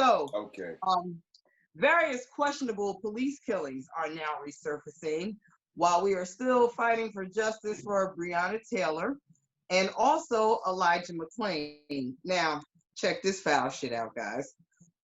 So, Okay. various questionable police killings are now resurfacing while we are still fighting for justice for Breonna Taylor and also Elijah McClain. Now, check this foul shit out, guys.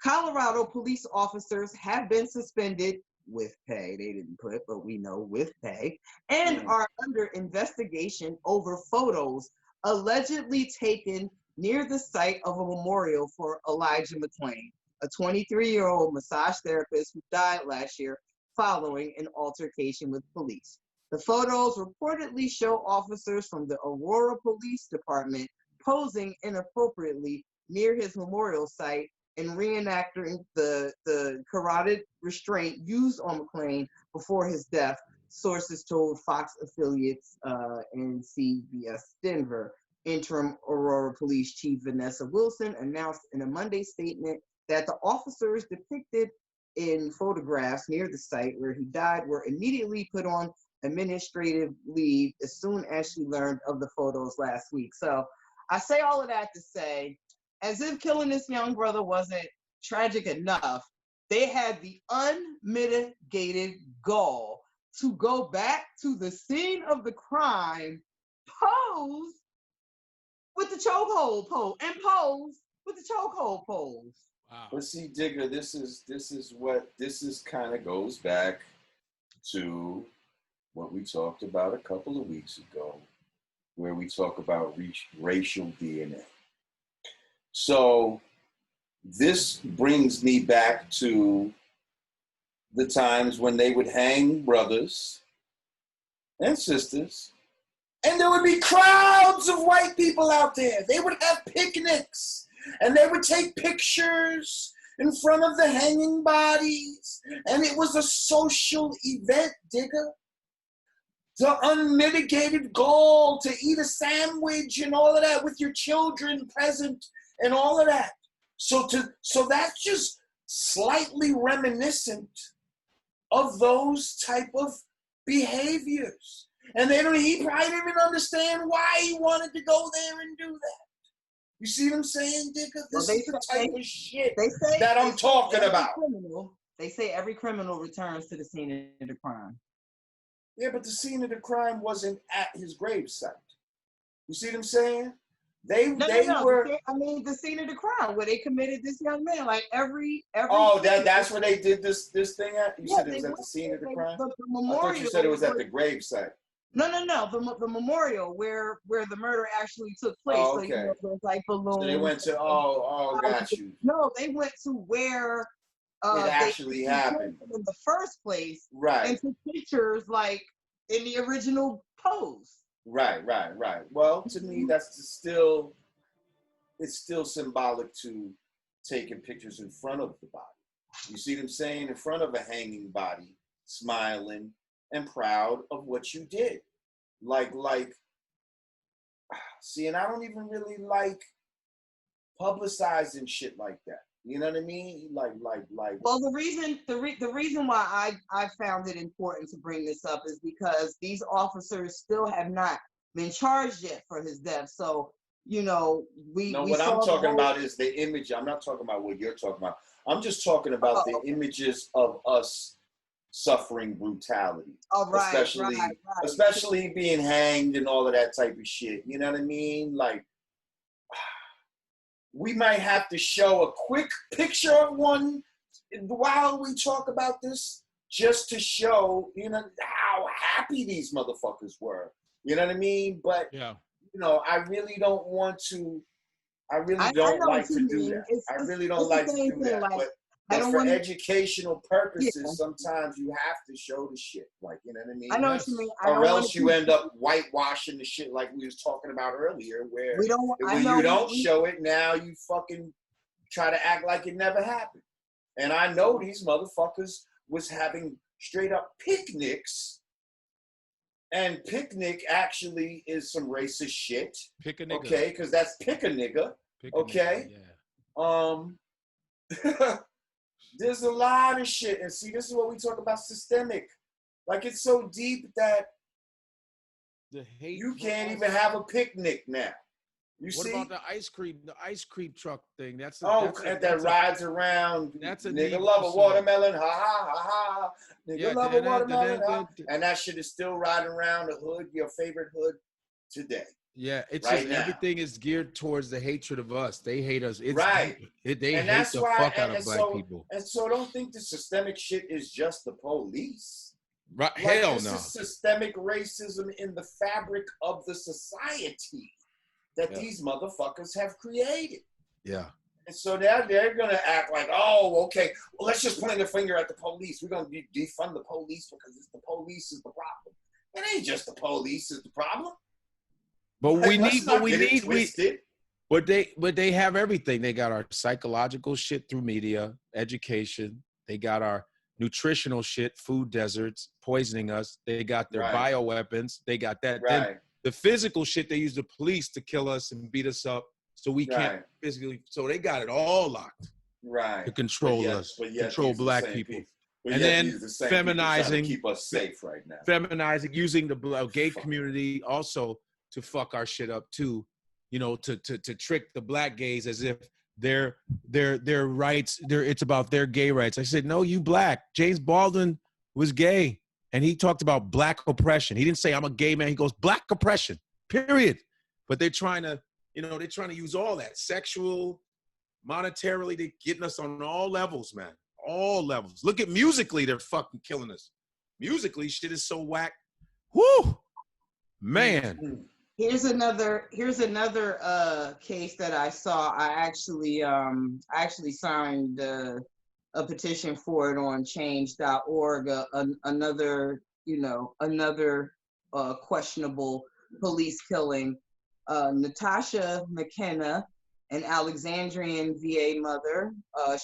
Colorado police officers have been suspended with pay. They didn't put, but we know with pay, and are under investigation over photos allegedly taken near the site of a memorial for Elijah McClain, a 23-year-old massage therapist who died last year following an altercation with police. The photos reportedly show officers from the Aurora Police Department posing inappropriately near his memorial site and reenacting the carotid restraint used on McClain before his death, sources told Fox affiliates and CBS Denver. Interim Aurora Police Chief Vanessa Wilson announced in a Monday statement that the officers depicted in photographs near the site where he died were immediately put on administrative leave as soon as she learned of the photos last week. So I say all of that to say, as if killing this young brother wasn't tragic enough, they had the unmitigated gall to go back to the scene of the crime, pose with the chokehold pose, and pose with the chokehold pose. Wow. But see, Digger, this kind of goes back to what we talked about a couple of weeks ago, where we talk about racial DNA. So this brings me back to the times when they would hang brothers and sisters, and there would be crowds of white people out there. They would have picnics, and they would take pictures in front of the hanging bodies, and it was a social event, Digger. The unmitigated goal to eat a sandwich and all of that with your children present and all of that. So that's just slightly reminiscent of those type of behaviors. And he probably didn't even understand why he wanted to go there and do that. You see what I'm saying, Digger? This is the type of shit that I'm talking about. They say every criminal returns to the scene of the crime. Yeah, but the scene of the crime wasn't at his gravesite. You see what I'm saying? They were. I mean, the scene of the crime where they committed this young man. Like every. Oh, that's where they did this thing at. You said it was at the scene of the crime. The memorial. I thought you said it was at the gravesite. No. The memorial where the murder actually took place. Oh, okay. So, there's like balloons. So they went to got you. No, they went to where. It actually happened in the first place, right? And took pictures like in the original pose. Right. Well, to me, that's still symbolic to taking pictures in front of the body. You see what I'm saying? In front of a hanging body, smiling and proud of what you did. Like, see, and I don't even really like publicizing shit like that. You know what I mean? Like. Well, the reason why I found it important to bring this up is because these officers still have not been charged yet for his death. So, what I'm talking about is the image. I'm not talking about what you're talking about. I'm just talking about the images of us suffering brutality. Oh, right, especially being hanged and all of that type of shit. You know what I mean? Like, we might have to show a quick picture of one while we talk about this, just to show, how happy these motherfuckers were. You know what I mean? But, I really don't want to, I really don't like to do that. I really don't like to do that. But for educational purposes, sometimes you have to show the shit. Like, you know what I mean? I know what you mean. Or else you end up whitewashing the shit like we was talking about earlier, where when you don't show it, now you fucking try to act like it never happened. And I know these motherfuckers was having straight up picnics. And picnic actually is some racist shit. Pick a nigga. Okay, because that's pick a nigga. Okay? There's a lot of shit. And see, this is what we talk about systemic. Like, it's so deep that you can't even have a picnic now. You What see? about the ice cream truck thing? That's that rides around. That's a Nigga Negro love a song. watermelon, ha ha ha ha. Nigga Yeah, love a watermelon, ha. And that shit is still riding around the hood, your favorite hood today. Yeah, it's right just now. everything is geared towards the hatred of us. They hate us. It's Right. They And hate that's the why, fuck out of black people. And so don't think the systemic shit is just the police. Right? Like, Hell this no. is systemic racism in the fabric of the society that these motherfuckers have created. Yeah. And so now they're going to act like, oh, okay, well, let's just point a finger at the police. We're going to defund the police because it's the police is the problem. It ain't just the police is the problem. But Like, they have everything. They got our psychological shit through media, education. They got our nutritional shit, food deserts, poisoning us. They got their bioweapons. They got that. Right. Then the physical shit, they use the police to kill us and beat us up so we can't physically. So they got it all locked. Right. To control us, control black people. And then feminizing, keep us safe right now. Feminizing, using the gay community also to fuck our shit up too, you know, to trick the black gays as if their rights, it's about their gay rights. I said, no, you black. James Baldwin was gay, and he talked about black oppression. He didn't say I'm a gay man. He goes black oppression, period. But they're trying to, use all that sexual, monetarily, they're getting us on all levels, man. All levels. Look at musically, they're fucking killing us. Musically, shit is so whack. Whoo, man. Here's another case that I saw. I actually signed a petition for it on change.org. Another questionable police killing. Natasha McKenna, an Alexandrian VA mother,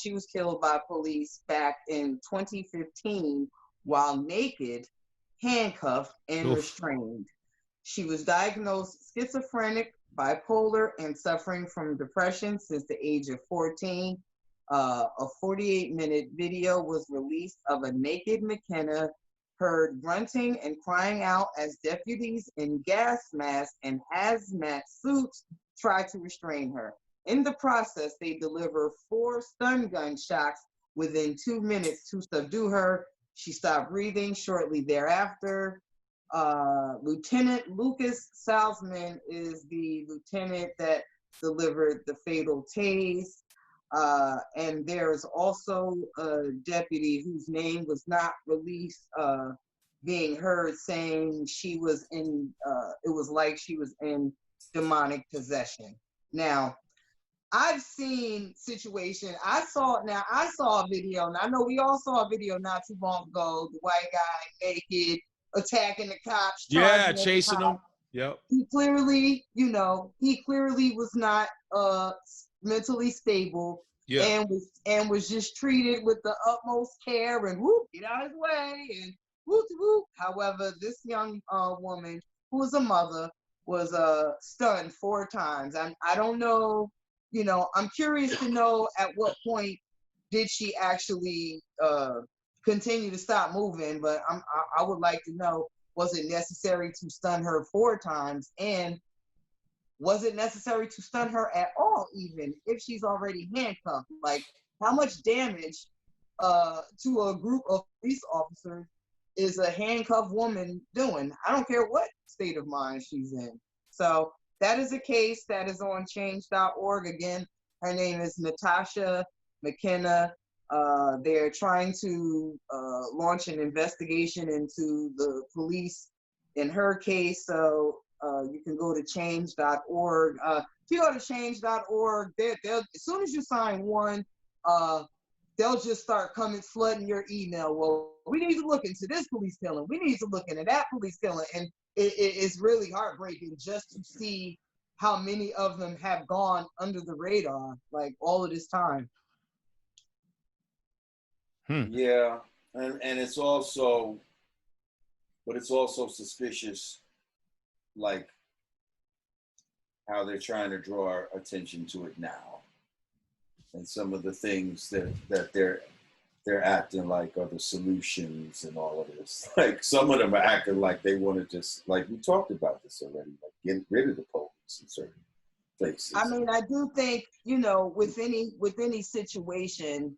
she was killed by police back in 2015 while naked, handcuffed, and restrained. She was diagnosed schizophrenic, bipolar, and suffering from depression since the age of 14. A 48-minute video was released of a naked McKenna heard grunting and crying out as deputies in gas masks and hazmat suits tried to restrain her. In the process, they delivered 4 stun gun shots within 2 minutes to subdue her. She stopped breathing shortly thereafter. Lieutenant Lucas Salzman is the lieutenant that delivered the fatal tase. And there's also a deputy whose name was not released, being heard saying she was in, it was like she was in demonic possession. Now, I've seen situations, I saw a video, and I know we all saw a video not too long ago, the white guy naked, attacking the cops. Yeah, chasing them. Yep. He clearly was not mentally stable. Yeah. And was just treated with the utmost care and whoop, get out of his way and whoop whoop. However, this young woman who was a mother was stunned 4 times. I don't know, I'm curious to know at what point did she actually continue to stop moving, but I would like to know, was it necessary to stun her 4 times? And was it necessary to stun her at all, even if she's already handcuffed? Like, how much damage to a group of police officers is a handcuffed woman doing? I don't care what state of mind she's in. So that is a case that is on change.org. Again, her name is Natasha McKenna. They're trying to launch an investigation into the police in her case. So you can go to change.org. If you go to change.org, they'll, as soon as you sign one, they'll just start flooding your email. Well, we need to look into this police killing. We need to look into that police killing. And it's really heartbreaking just to see how many of them have gone under the radar, like all of this time. Yeah, and it's also suspicious, like how they're trying to draw our attention to it now, and some of the things that they're acting like are the solutions and all of this. Like some of them are acting like they want to just, like we talked about this already, like get rid of the police and certain places. I mean, I do think, you know, with any situation,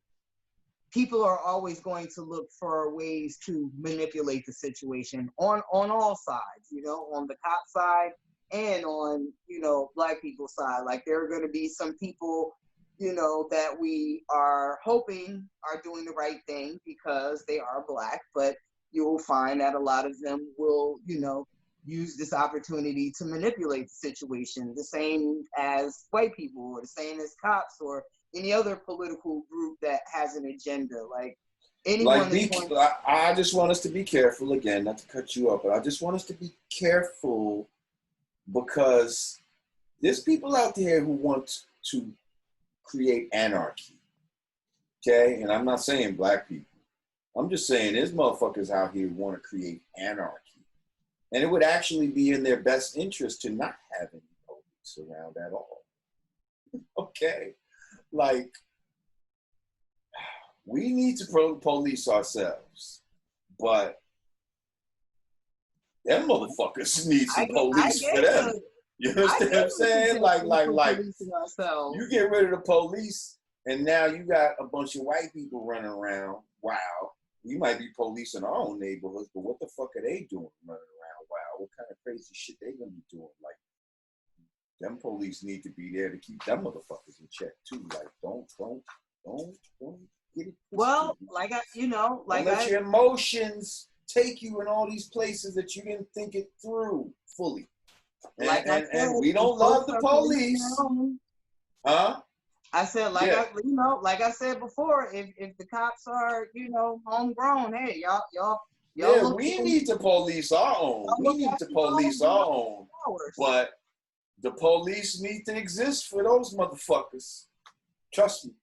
people are always going to look for ways to manipulate the situation on all sides, you know, on the cop side and on, you know, Black people's side. Like, there are going to be some people, you know, that we are hoping are doing the right thing because they are Black, but you will find that a lot of them will, you know, use this opportunity to manipulate the situation, the same as white people or the same as cops or any other political group that has an agenda. Like, anyone I just want us to be careful, again, not to cut you up, but I just want us to be careful because there's people out there who want to create anarchy, okay? And I'm not saying Black people. I'm just saying there's motherfuckers out here who want to create anarchy. And it would actually be in their best interest to not have any police around at all. Okay? Like, we need to police ourselves, but them motherfuckers need some police for them. You understand what I'm saying? Like, you get rid of the police, and now you got a bunch of white people running around. Wow. We might be policing our own neighborhoods, but what the fuck are they doing running around? Wow, what kind of crazy shit they gonna be doing? Like, them police need to be there to keep them motherfuckers in check too. Like, don't get it. Well, like let your emotions take you in all these plaplaces that you didn't think it through fully. And we don't love the police, huh? I said, like I said before, if the cops are, you know, homegrown, hey, y'all. Yeah, we need to police our own. But the police need to exist for those motherfuckers. Trust me.